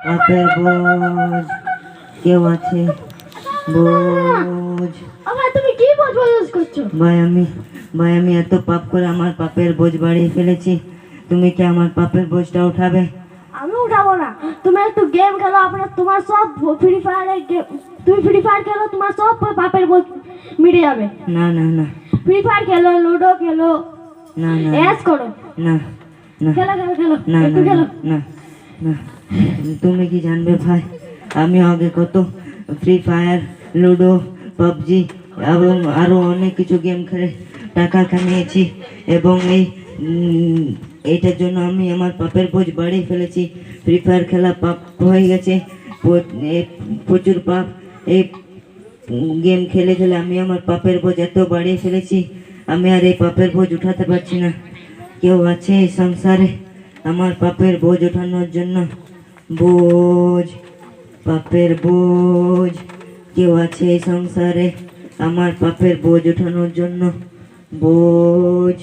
পাপের বোঝ কেউ আছে? বোঝ তুমি কি বোঝ করছো? ভাই আমি এত পাপ করে আমার পাপের বোঝ বাড়িয়ে ফেলেছি। তুমি কি আমার পাপের বোঝটা উঠাবে? আমি উঠাবো না। তুমি একটু গেম খেলো, তোমার সব ফ্রি ফায়ারে তুমি ফ্রি ফায়ার খেলো, তোমার সব পাপের বোঝ মিটে যাবে। না না না, ফ্রি ফায়ার খেলো, লুডো খেলো, না না অ্যাশ করো। না না খেলো খেলো খেলো, না একটু না খেলো। না না, তুমি কি জানবে ভাই, আমি আগে কত ফ্রি ফায়ার, লুডো, পাবজি এবং আরও অনেক কিছু গেম খেলে টাকা কামিয়েছি এবং এইটার জন্য আমি আমার পাপের বোঝ বাড়িয়ে ফেলেছি। ফ্রি ফায়ার খেলা পাপ হয়ে গেছে, প্রচুর পাপ। এই গেম খেলে খেলে আমি আমার পাপের বোঝ এত বাড়িয়ে ফেলেছি, আমি আর এই পাপের বোঝ উঠাতে পারছি না। কেউ আছে এই সংসারে আমার পাপের বোঝ ওঠানোর জন্য? বোঝ, পাপের বোঝ কেউ আছে এই সংসারে আমার পাপের বোঝ ওঠানোর জন্য? বোঝ।